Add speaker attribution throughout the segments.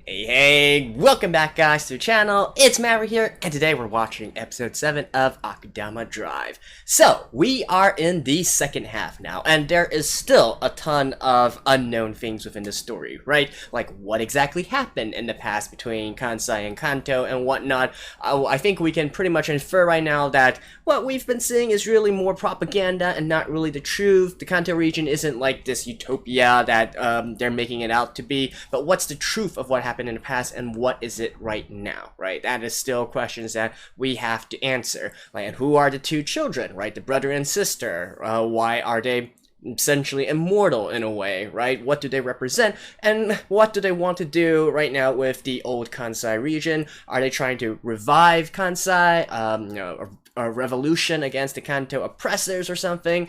Speaker 1: Hey, welcome back guys to the channel. It's Maverick here, and today we're watching episode 7 of Akudama Drive. So, we are in the second half now, and there is still a ton of unknown things within the story, right? Like, what exactly happened in the past between Kansai and Kanto and whatnot. I think we can pretty much infer right now that what we've been seeing is really more propaganda and not really the truth. The Kanto region isn't like this utopia that they're making it out to be, but what's the truth of what happened in the past and what is it right now, right? That is still questions that we have to answer. Like, and who are the two children, right? The brother and sister. Why are they essentially immortal in a way, right? What do they represent, and what do they want to do right now with the old Kansai region? Are they trying to revive Kansai, a revolution against the Kanto oppressors or something?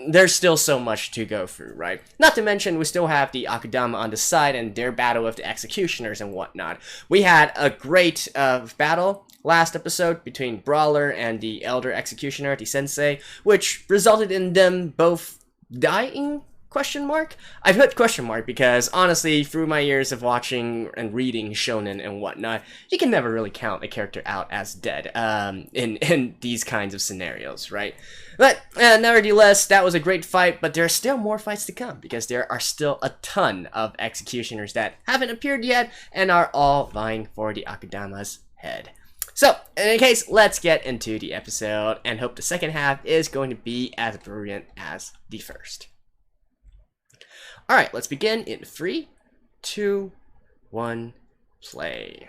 Speaker 1: There's still so much to go through, right? Not to mention we still have the Akudama on the side and their battle with the executioners and whatnot. We had a great battle last episode between Brawler and the elder executioner, the sensei, which resulted in them both dying? Question mark? I put question mark because honestly, through my years of watching and reading shonen and whatnot, you can never really count a character out as dead in these kinds of scenarios, right? But nevertheless, that was a great fight, but there are still more fights to come because there are still a ton of executioners that haven't appeared yet and are all vying for the Akudama's head. So, in any case, let's get into the episode and hope the second half is going to be as brilliant as the first. Alright, let's begin in 3, 2, 1, play.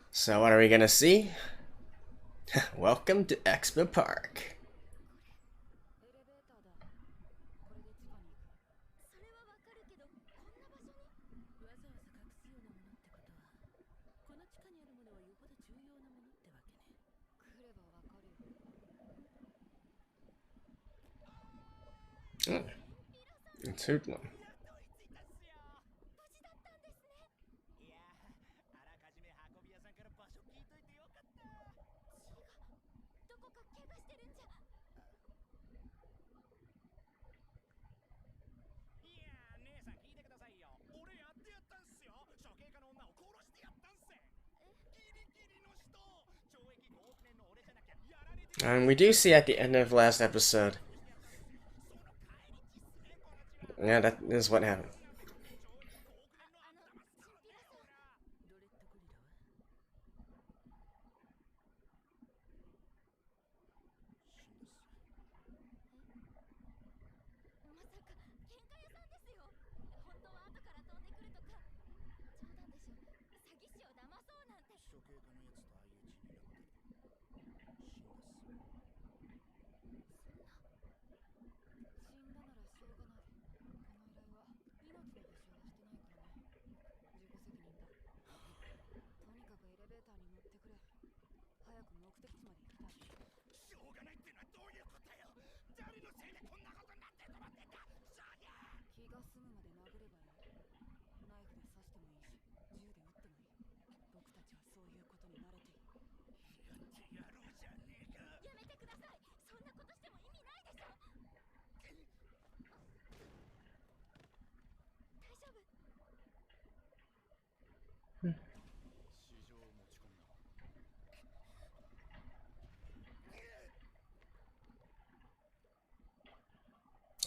Speaker 1: So what are we gonna see? Welcome to Expo Park. Oh, it's Hoodlum. And we do see at the end of last episode. Yeah, that is what happened.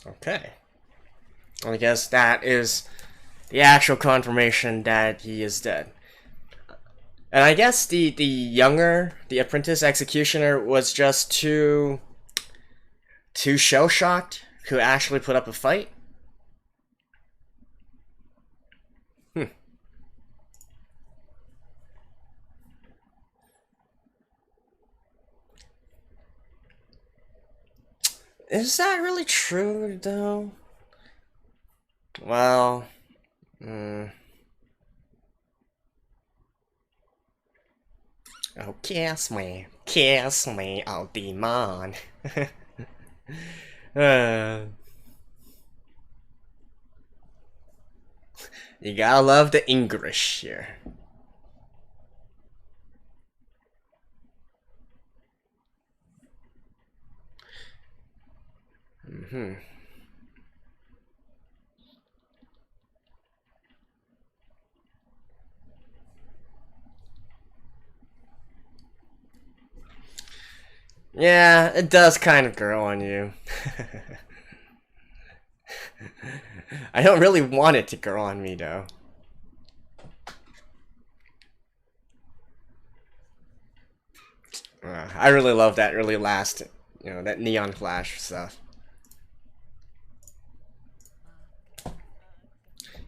Speaker 1: Okay. I guess that is the actual confirmation that he is dead. And I guess the apprentice executioner was just too shell-shocked to actually put up a fight. Is that really true, though? Well, oh, kiss me, oh demon. You gotta love the English here. Yeah, it does kind of grow on you. I don't really want it to grow on me, though. I really love that really last, that neon flash stuff.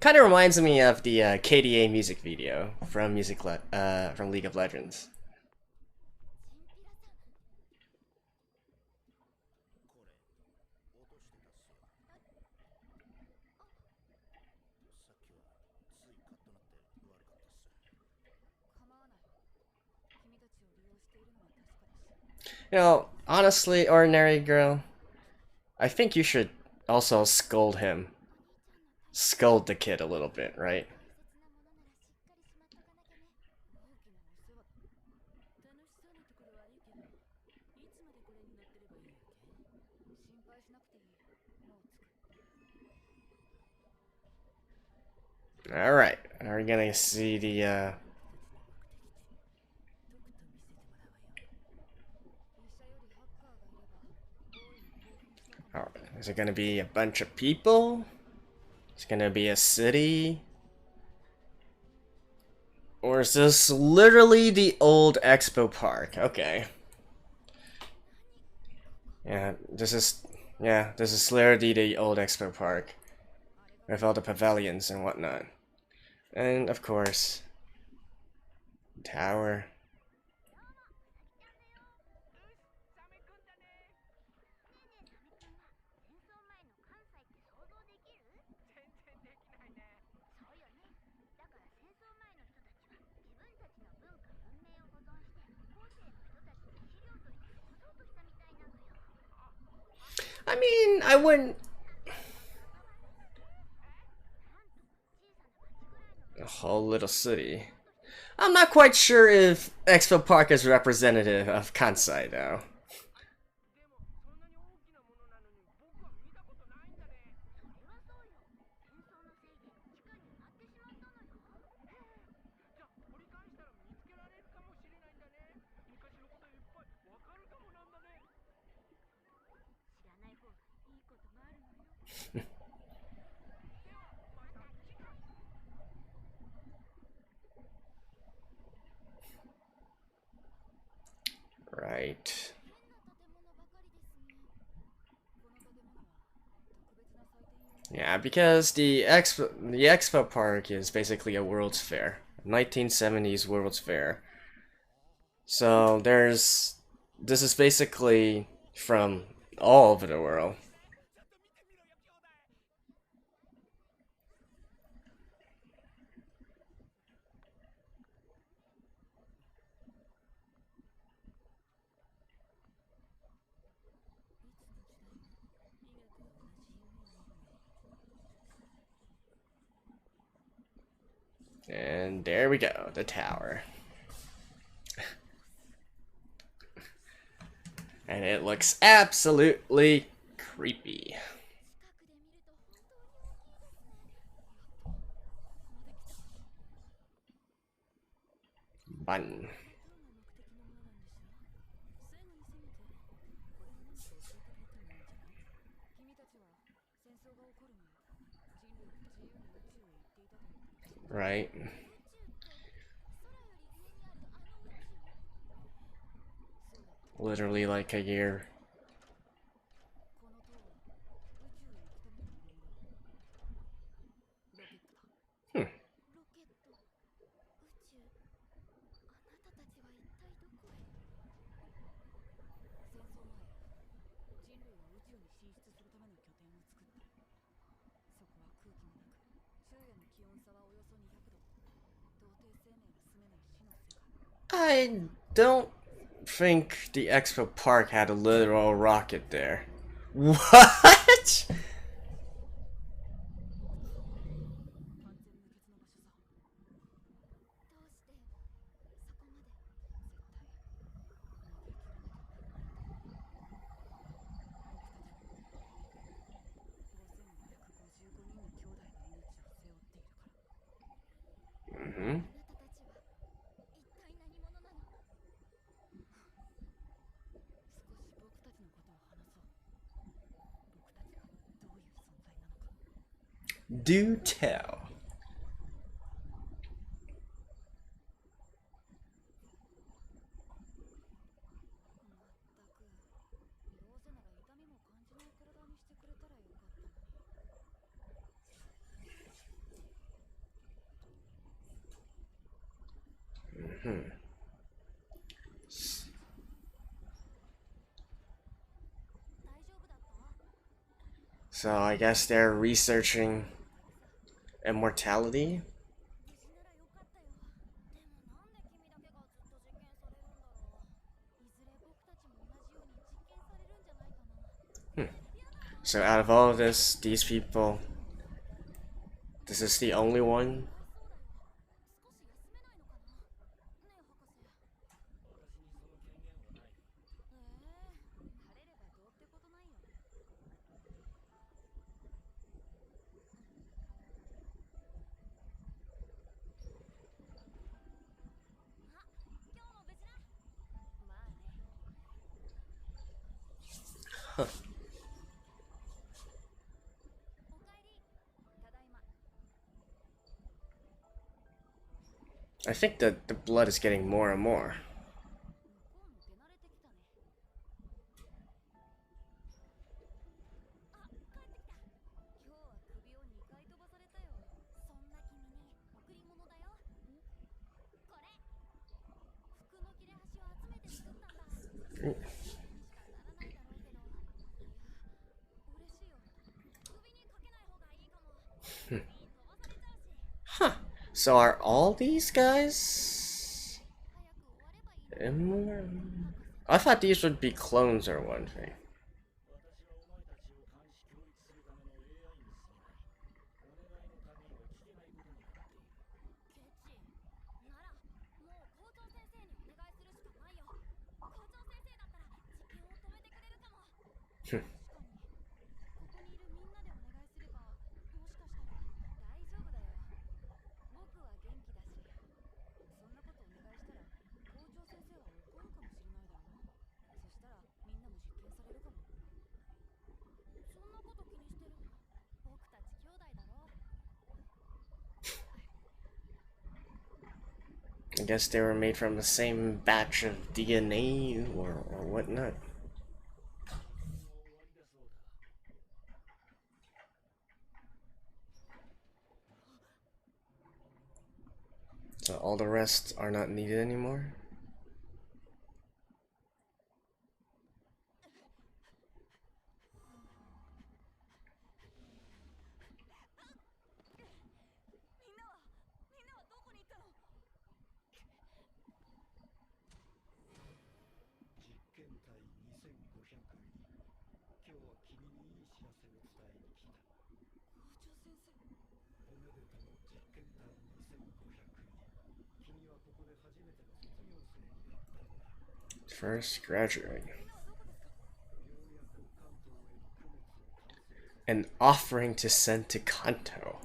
Speaker 1: Kind of reminds me of the KDA music video from from League of Legends. Honestly, ordinary girl, I think you should also scold him. Scold the kid a little bit, right? Alright, are we gonna see the, oh, is it gonna be a bunch of people? It's gonna be a city? Or is this literally the old expo park? Okay. Yeah, this is literally the old expo park. With all the pavilions and whatnot. And of course, tower. I mean, I wouldn't. A whole little city. I'm not quite sure if Expo Park is representative of Kansai, though. Right. Yeah, because the Expo Park is basically a World's Fair, 1970s World's Fair. So this is basically from all over the world. And there we go, the tower. And it looks absolutely creepy. Button. Right. Literally like a year. I don't think the Expo Park had a literal rocket there. What? Mm-hmm. Do tell. Mm-hmm. So I guess they're researching immortality. So out of all of this, these people, this is the only one? Huh. I think that the blood is getting more and more. Huh. So are all these guys immortal? I thought these would be clones or one thing. I guess they were made from the same batch of DNA or whatnot. So all the rest are not needed anymore? First graduate. An offering to send to Kanto.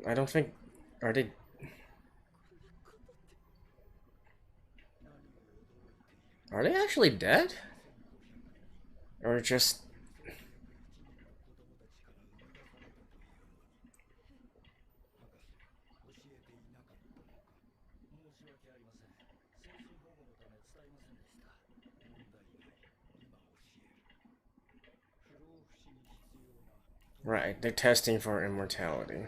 Speaker 1: I don't think, are they? Are they actually dead? Or just... Right, they're testing for immortality.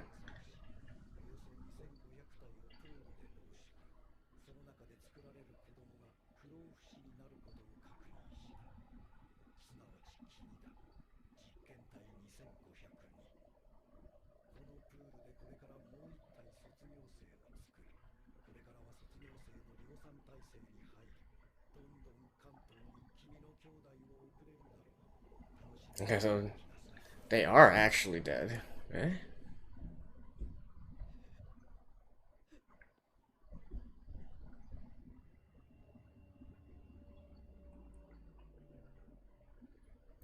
Speaker 1: Okay, so they are actually dead. Eh?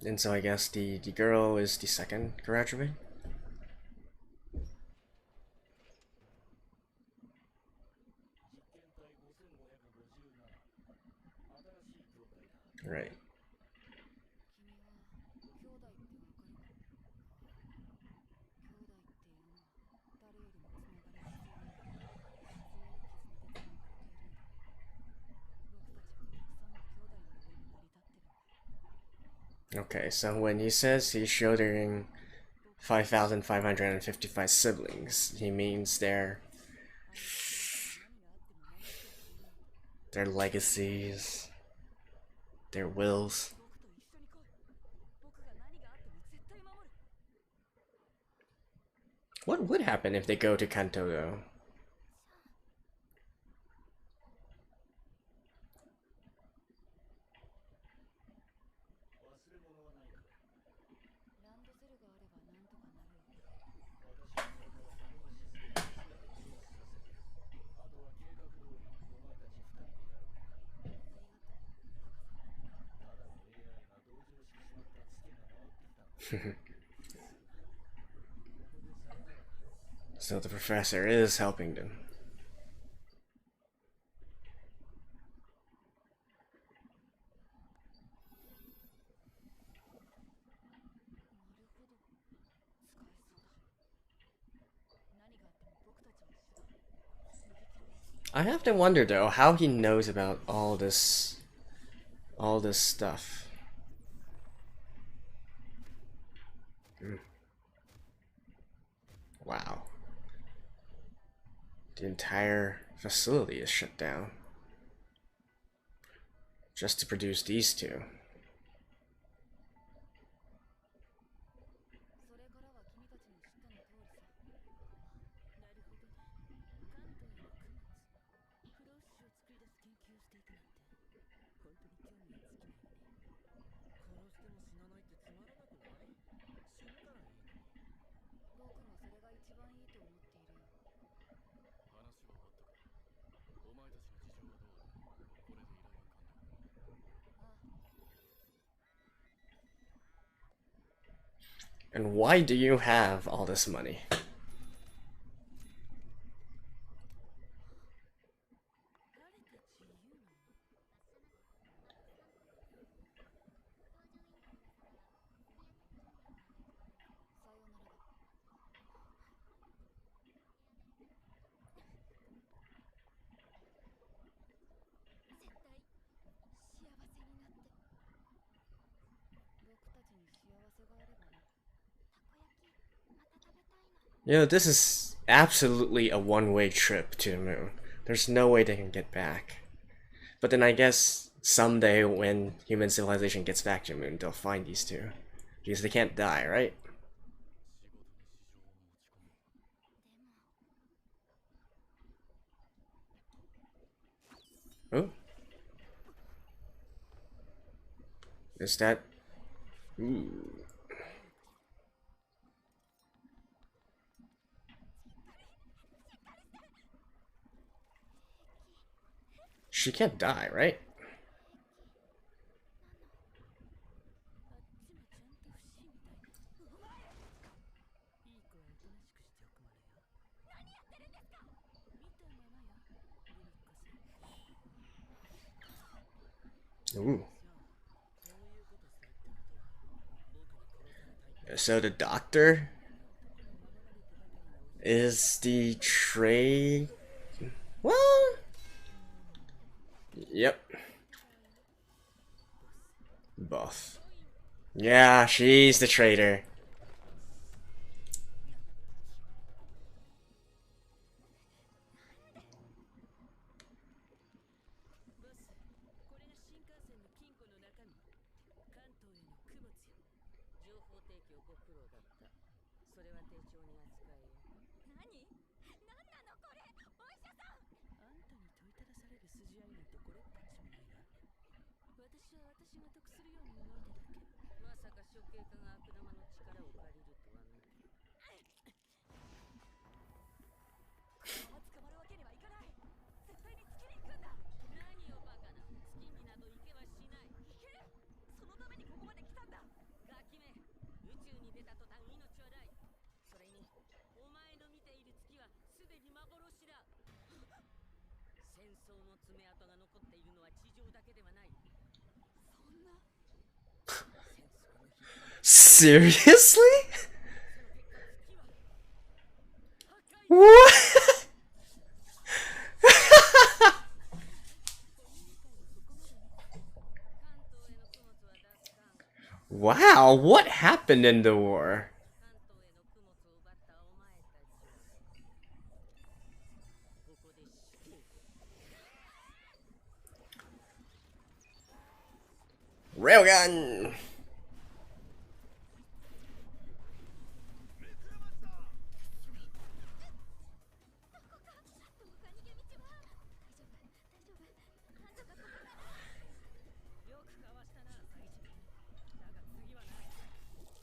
Speaker 1: And so I guess the girl is the second graduate. Right. Okay, so when he says he's shouldering 5,555 siblings, he means their legacies, their wills. What would happen if they go to Kanto though? So the professor is helping them. I have to wonder though how he knows about all this stuff. Wow. The entire facility is shut down just to produce these two. And why do you have all this money? You know, this is absolutely a one-way trip to the moon. There's no way they can get back. But then I guess someday when human civilization gets back to the moon, they'll find these two. Because they can't die, right? Oh? Is that... Ooh. She can't die, right? Ooh. So the doctor is the trade... Well... Yep. Both. Yeah, she's the traitor. Seriously? What? Wow, what happened in the war? Railgun!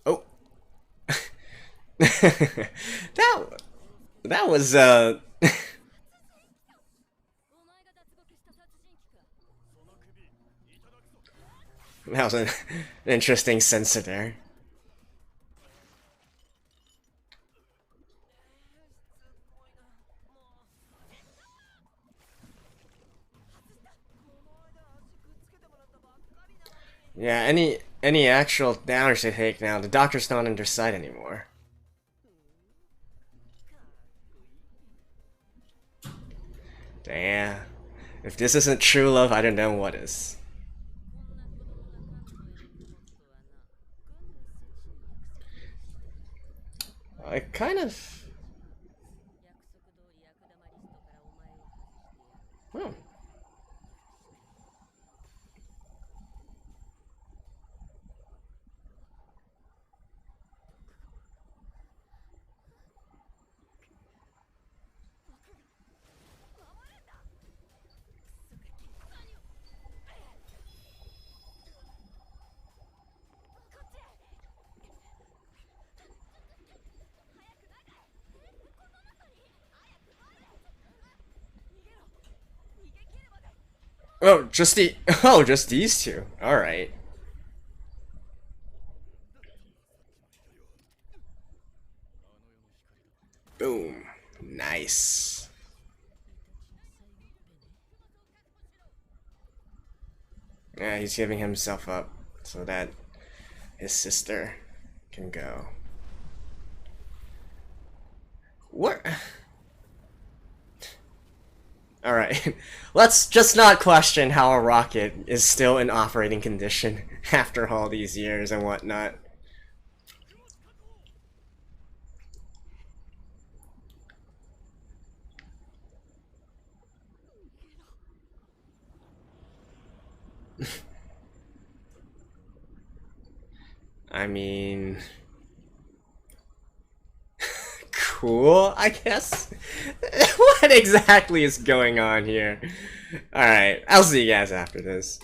Speaker 1: Oh. that was that was an interesting sensor there. Yeah, any actual damage they take now, the doctor's not on their side anymore. Damn. If this isn't true love, I don't know what is. I kind of... Hmm. Oh, just these two. All right. Boom. Nice. Yeah, he's giving himself up so that his sister can go. What? Alright, let's just not question how a rocket is still in operating condition after all these years and whatnot. I mean... cool, I guess? What exactly is going on here? Alright, I'll see you guys after this.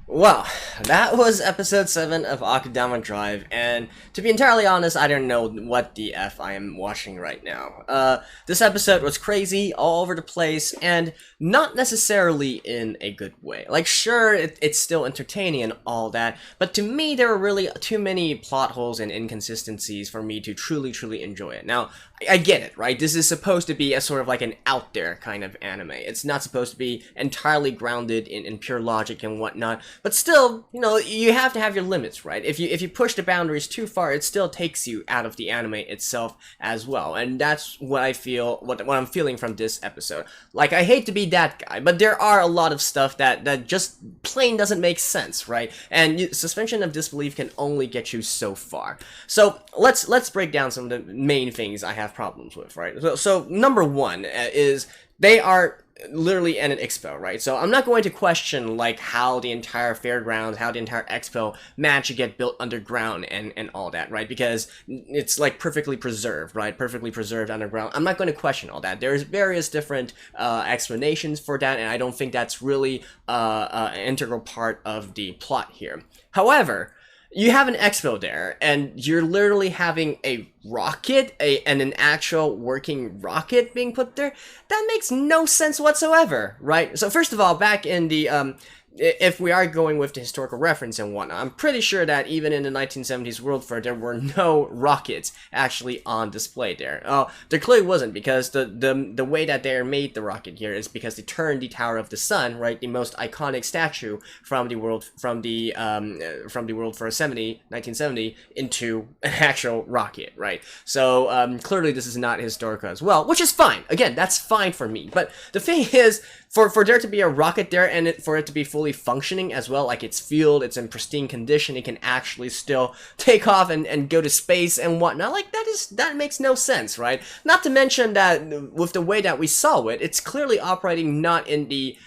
Speaker 1: Well, that was episode 7 of Akudama Drive, and to be entirely honest, I don't know what the F I am watching right now. This episode was crazy, all over the place, and not necessarily in a good way. Like, sure, it's still entertaining and all that, but to me, there were really too many plot holes and inconsistencies for me to truly enjoy it. Now, I get it, right? This is supposed to be a sort of like an out there kind of anime. It's not supposed to be entirely grounded in pure logic and whatnot, but still, you know, you have to have your limits, right? If you push the boundaries too far, it still takes you out of the anime itself as well, and that's what I feel, what I'm feeling from this episode. Like, I hate to be that guy, but there are a lot of stuff that just plain doesn't make sense, right? And suspension of disbelief can only get you so far. So let's break down some of the main things I have problems with, right? So number one is they are literally in an expo, right? So I'm not going to question like how the entire fairgrounds, how the entire expo managed to get built underground and all that, right? Because it's like perfectly preserved, right? Perfectly preserved underground. I'm not going to question all that. There's various different explanations for that, and I don't think that's really an integral part of the plot here. However, you have an expo there, and you're literally having a rocket, and an actual working rocket being put there. That makes no sense whatsoever, right? So first of all, back in the, if we are going with the historical reference and whatnot, I'm pretty sure that even in the 1970s World Fair, there were no rockets actually on display there. There clearly wasn't, because the way that they made the rocket here is because they turned the Tower of the Sun, right, the most iconic statue from the World Fair 1970, into an actual rocket, right? So clearly this is not historical as well, which is fine. Again, that's fine for me. But the thing is, for there to be a rocket there and for it to be fully functioning as well, like it's fueled, it's in pristine condition, it can actually still take off and go to space and whatnot, like that makes no sense, right? Not to mention that with the way that we saw it, it's clearly operating not in the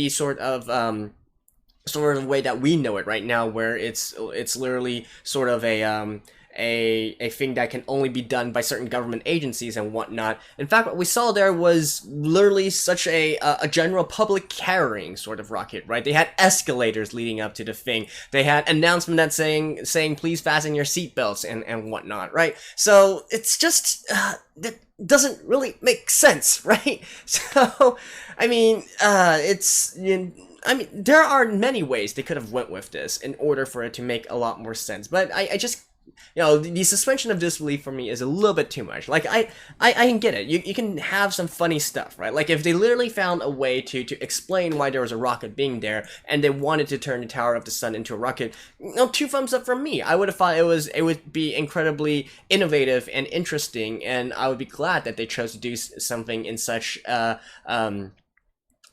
Speaker 1: sort of way that we know it right now, where it's literally sort of a thing that can only be done by certain government agencies and whatnot. In fact, what we saw there was literally such a general public carrying sort of rocket, right? They had escalators leading up to the thing. They had announcement that saying please fasten your seatbelts and whatnot, right? So it's just that doesn't really make sense, right? So I mean, there are many ways they could have went with this in order for it to make a lot more sense, but I just, you know, the suspension of disbelief for me is a little bit too much. Like, I can get it. You can have some funny stuff, right? Like, if they literally found a way to explain why there was a rocket being there, and they wanted to turn the Tower of the Sun into a rocket, you know, 2 thumbs up from me. I would have thought it would be incredibly innovative and interesting, and I would be glad that they chose to do something in such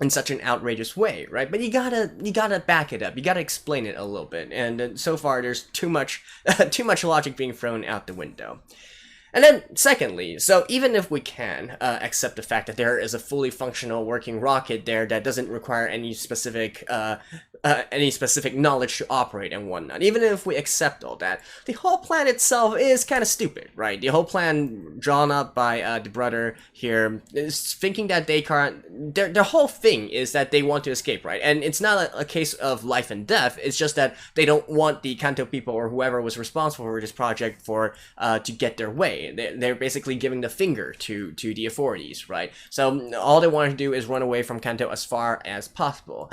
Speaker 1: in such an outrageous way, right? But you gotta back it up. You gotta explain it a little bit. And so far, there's too much logic being thrown out the window. And then, secondly, so even if we can accept the fact that there is a fully functional working rocket there that doesn't require any specific knowledge to operate and whatnot, even if we accept all that, the whole plan itself is kind of stupid, right? The whole plan drawn up by the brother here is thinking that they can't. Their whole thing is that they want to escape, right? And it's not a case of life and death. It's just that they don't want the Kanto people or whoever was responsible for this project to get their way. They're basically giving the finger to the authorities, right? So all they want to do is run away from Kanto as far as possible.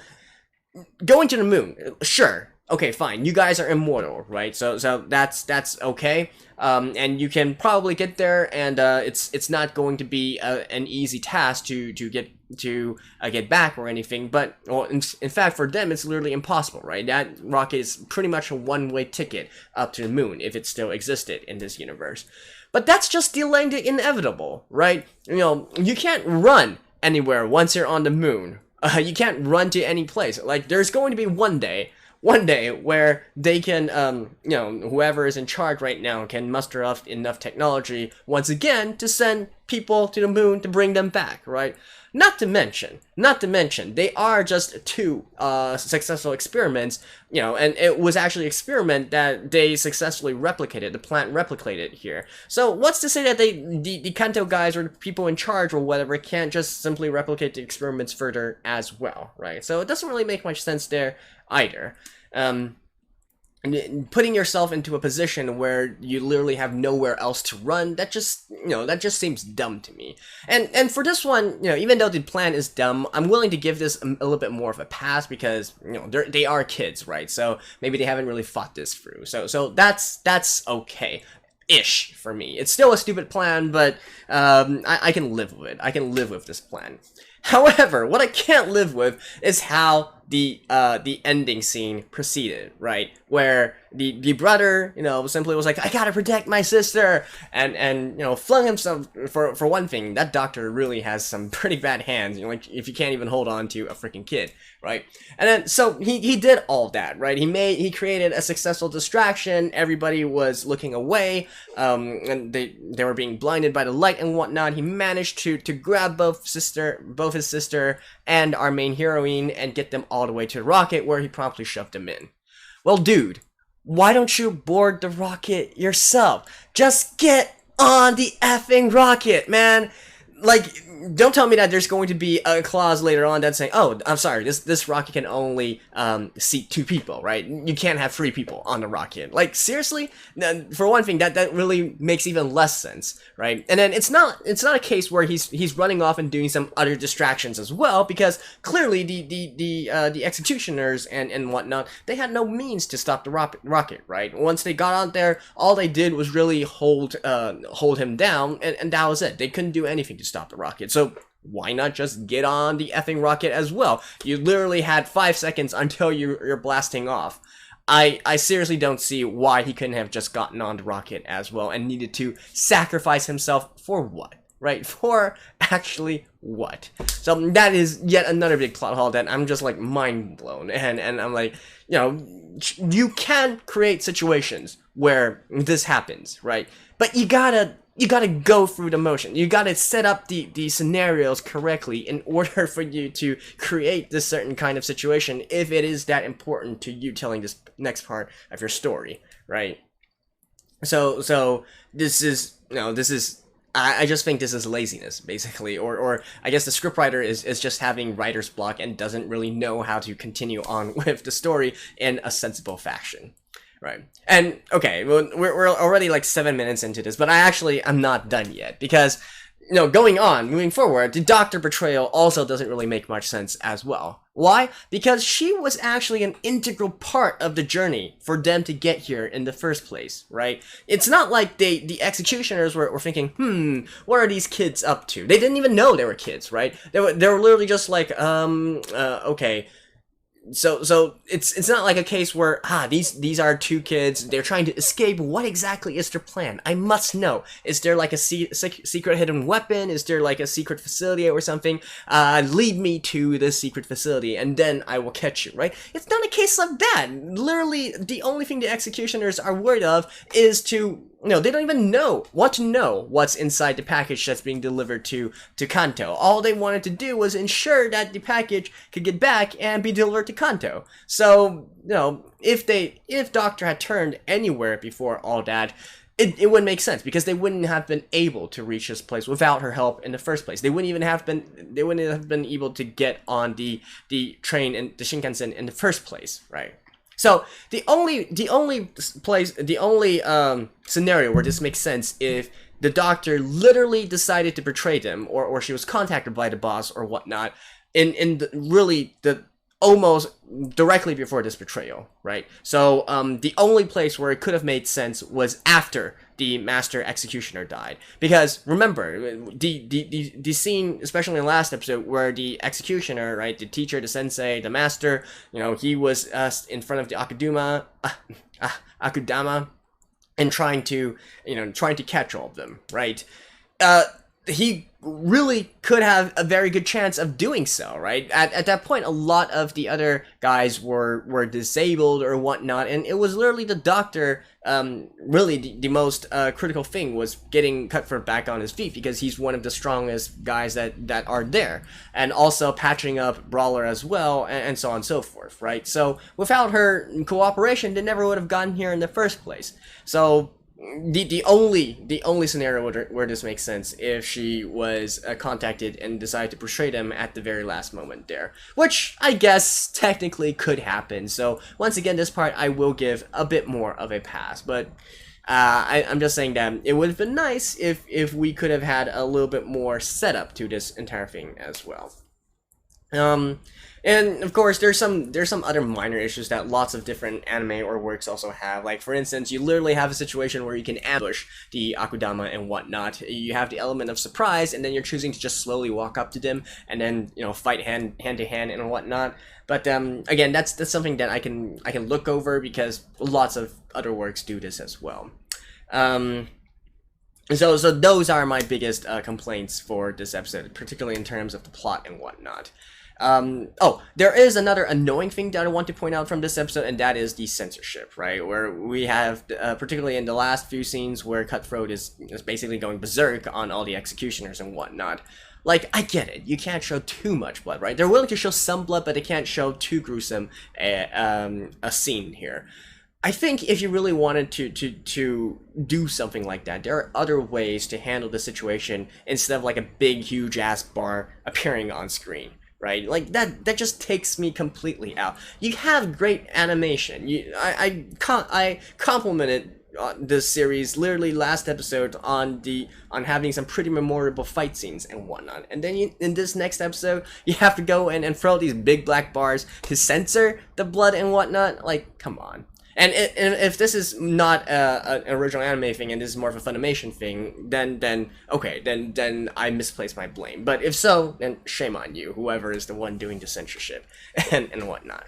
Speaker 1: Going to the moon, sure, okay, fine. You guys are immortal, right? So that's okay. And you can probably get there, and it's not going to be an easy task to get back or anything. But well, in fact, for them, it's literally impossible, right? That rocket is pretty much a one-way ticket up to the moon if it still existed in this universe. But that's just delaying the inevitable, right? You know, you can't run anywhere once you're on the moon. You can't run to any place. Like, there's going to be one day where they can, you know, whoever is in charge right now can muster up enough technology once again to send people to the moon to bring them back, right? Not to mention, they are just 2 successful experiments, you know, and it was actually an experiment that they successfully replicated, the plant replicated here. So what's to say that the Kanto guys or the people in charge or whatever can't just simply replicate the experiments further as well, right? So it doesn't really make much sense there either. Putting yourself into a position where you literally have nowhere else to run, that just seems dumb to me. And for this one, you know, even though the plan is dumb, I'm willing to give this a little bit more of a pass because, you know, they are kids, right? So maybe they haven't really thought this through. So that's okay. Ish for me. It's still a stupid plan, but I can live with it. I can live with this plan. However, what I can't live with is how the ending scene proceeded, right? Where the brother, simply was like, I gotta protect my sister, and flung himself. For one thing, that doctor really has some pretty bad hands, like if you can't even hold on to a freaking kid, right? And then so he did all that, right? He created a successful distraction. Everybody was looking away, and they were being blinded by the light and whatnot. He managed to grab both his sister and our main heroine and get them all the way to the rocket, where he promptly shoved them in. Well, dude, why don't you board the rocket yourself? Just get on the effing rocket, man. Like, don't tell me that there's going to be a clause later on that's saying, oh, I'm sorry, this rocket can only seat 2 people, right? You can't have 3 people on the rocket. Like, seriously? For one thing, that really makes even less sense, right? And then it's not a case where he's running off and doing some other distractions as well, because clearly the executioners and whatnot, they had no means to stop the rocket, right? Once they got out there, all they did was really hold him down, and that was it. They couldn't do anything to stop the rocket. So why not just get on the effing rocket as well? You literally had 5 seconds until you're blasting off. I seriously don't see why he couldn't have just gotten on the rocket as well and needed to sacrifice himself for what? Right? For actually what? So that is yet another big plot hole that I'm just like mind blown, and I'm like, you can create situations where this happens, right? But you gotta go through the motion. You gotta set up the scenarios correctly in order for you to create this certain kind of situation if it is that important to you telling this next part of your story, right? So this is, I just think this is laziness, basically, or I guess the scriptwriter is just having writer's block and doesn't really know how to continue on with the story in a sensible fashion. Right. And, okay, well, we're already like 7 minutes into this, but I'm not done yet, because, moving forward, the doctor portrayal also doesn't really make much sense as well. Why? Because she was actually an integral part of the journey for them to get here in the first place, right? It's not like the executioners were thinking, what are these kids up to? They didn't even know they were kids, right? They were literally just like, okay. So it's not like a case where these are 2 kids, they're trying to escape. What exactly is their plan? I must know. Is there like a secret hidden weapon? Is there like a secret facility or something? Lead me to this secret facility and then I will catch you, right? It's not a case of that. Literally, the only thing the executioners are worried of is to they don't even want to know what's inside the package that's being delivered to Kanto. All they wanted to do was ensure that the package could get back and be delivered to Kanto. So, if Doctor had turned anywhere before all that, it wouldn't make sense, because they wouldn't have been able to reach this place without her help in the first place. They wouldn't have been able to get on the train and the Shinkansen in the first place, right? So the only scenario where this makes sense if the doctor literally decided to betray them, or she was contacted by the boss or whatnot, the almost directly before this betrayal, right? So the only place where it could have made sense was after the master executioner died, because remember the scene, especially in the last episode, where the executioner, right, the teacher, the sensei, the master, he was in front of the Akudama and trying to catch all of them, right? He really could have a very good chance of doing so, right? At that point, a lot of the other guys were disabled or whatnot, and it was literally the doctor, really the most critical thing was getting Cutthroat back on his feet, because he's one of the strongest guys that are there, and also patching up Brawler as well, and so on and so forth, right? So without her cooperation, they never would have gotten here in the first place. So the only scenario where this makes sense if she was contacted and decided to portray them at the very last moment there, which I guess technically could happen. So once again, this part I will give a bit more of a pass, but I'm just saying that it would have been nice if we could have had a little bit more setup to this entire thing as well. And of course, there's some other minor issues that lots of different anime or works also have. Like, for instance, you literally have a situation where you can ambush the Akudama and whatnot. You have the element of surprise, and then you're choosing to just slowly walk up to them and then, you know, fight hand to hand and whatnot. But again, that's something that I can look over because lots of other works do this as well. So those are my biggest complaints for this episode, particularly in terms of the plot and whatnot. Oh, there is another annoying thing that I want to point out from this episode, and that is the censorship, right? Where we have, particularly in the last few scenes, where Cutthroat is basically going berserk on all the executioners and whatnot. Like, I get it, you can't show too much blood, right? They're willing to show some blood, but they can't show too gruesome a scene here. I think if you really wanted to do something like that, there are other ways to handle the situation instead of like a big, huge ass bar appearing on screen, right? Like that just takes me completely out. You have great animation. I complimented this series literally last episode on having some pretty memorable fight scenes and whatnot, and then in this next episode you have to go in and throw these big black bars to censor the blood and whatnot. Like, come on. And if this is not an original anime thing and this is more of a Funimation thing, then okay, then I misplaced my blame. But if so, then shame on you, whoever is the one doing the censorship and whatnot.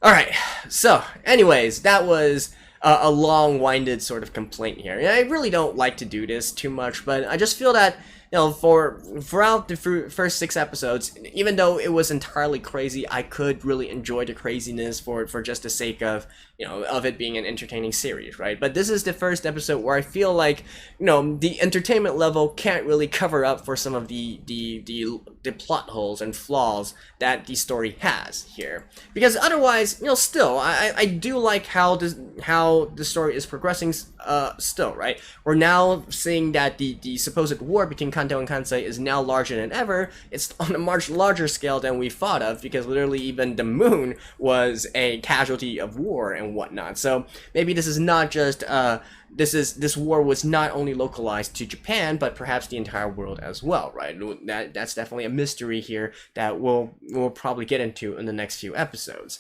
Speaker 1: Alright, so anyways, that was a long-winded sort of complaint here. And I really don't like to do this too much, but I just feel that, you know, throughout the first 6 episodes, even though it was entirely crazy, I could really enjoy the craziness for just the sake of, you know, of it being an entertaining series, right? But this is the first episode where I feel like, you know, the entertainment level can't really cover up for some of the plot holes and flaws that the story has here. Because otherwise, you know, still, I do like how the story is progressing still, right? We're now seeing that the supposed war between Kanto and Kansai is now larger than ever. It's on a much larger scale than we thought of, because literally even the moon was a casualty of war and whatnot. So maybe this is not just this war was not only localized to Japan, but perhaps the entire world as well, right? That's definitely a mystery here that we'll probably get into in the next few episodes.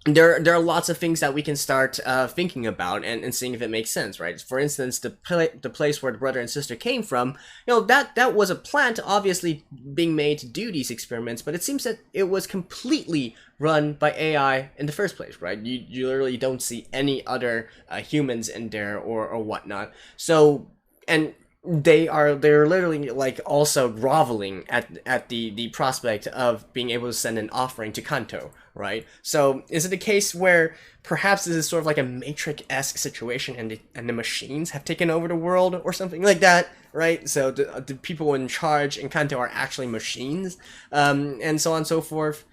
Speaker 1: There are lots of things that we can start thinking about and seeing if it makes sense, right? For instance, the place where the brother and sister came from, you know, that was a plant obviously being made to do these experiments, but it seems that it was completely run by AI in the first place, right? You literally don't see any other humans in there or whatnot. So, and they're literally like also groveling at the prospect of being able to send an offering to Kanto, right? So is it a case where perhaps this is sort of like a Matrix-esque situation and the machines have taken over the world or something like that, right? So the people in charge in Kanto are actually machines, and so on and so forth.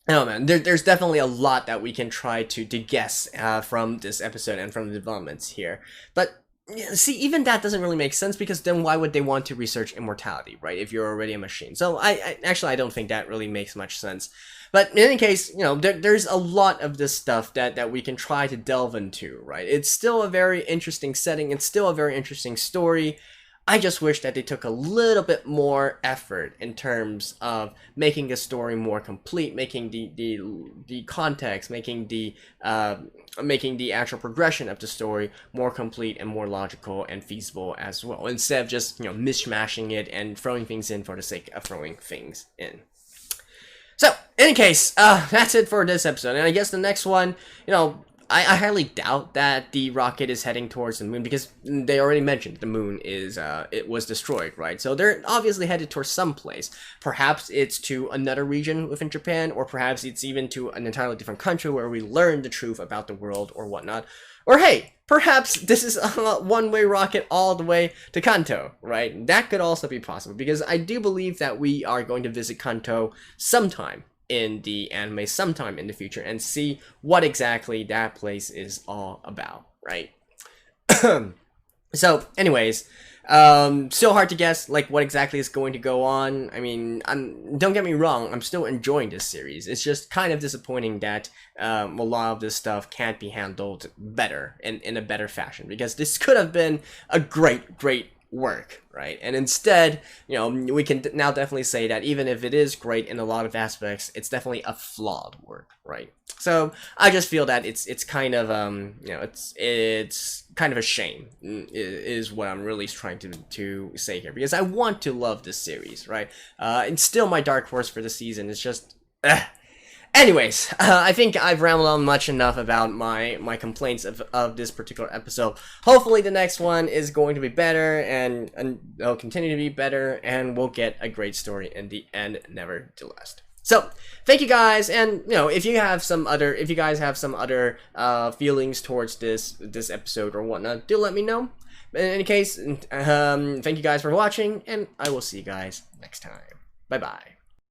Speaker 1: Oh man, there's definitely a lot that we can try to guess from this episode and from the developments here, but see, even that doesn't really make sense, because then why would they want to research immortality, right, if you're already a machine? So I don't think that really makes much sense. But in any case, you know, there's a lot of this stuff that we can try to delve into, right? It's still a very interesting setting. It's still a very interesting story. I just wish that they took a little bit more effort in terms of making the story more complete, making the context, making the actual progression of the story more complete and more logical and feasible as well, instead of just, you know, mishmashing it and throwing things in for the sake of throwing things in. So, in any case, that's it for this episode, and I guess the next one, you know, I highly doubt that the rocket is heading towards the moon, because they already mentioned the moon is it was destroyed, right? So they're obviously headed towards some place. Perhaps it's to another region within Japan, or perhaps it's even to an entirely different country where we learn the truth about the world or whatnot. Or hey, perhaps this is a one-way rocket all the way to Kanto, right? That could also be possible, because I do believe that we are going to visit Kanto sometime in the anime, sometime in the future, and see what exactly that place is all about, right? So anyways, still hard to guess like what exactly is going to go on. I mean, don't get me wrong, I'm still enjoying this series. It's just kind of disappointing that a lot of this stuff can't be handled better in a better fashion, because this could have been a great work, right? And instead, you know, we can now definitely say that even if it is great in a lot of aspects, it's definitely a flawed work, right? So I just feel that it's kind of you know, it's kind of a shame is what I'm really trying to say here, because I want to love this series, right? And still my dark horse for the season is just Anyways, I think I've rambled on much enough about my complaints of this particular episode. Hopefully the next one is going to be better, and it'll continue to be better, and we'll get a great story in the end, never to last. So, thank you guys, and you know, if you guys have some other feelings towards this episode or whatnot, do let me know. In any case, thank you guys for watching, and I will see you guys next time. Bye bye.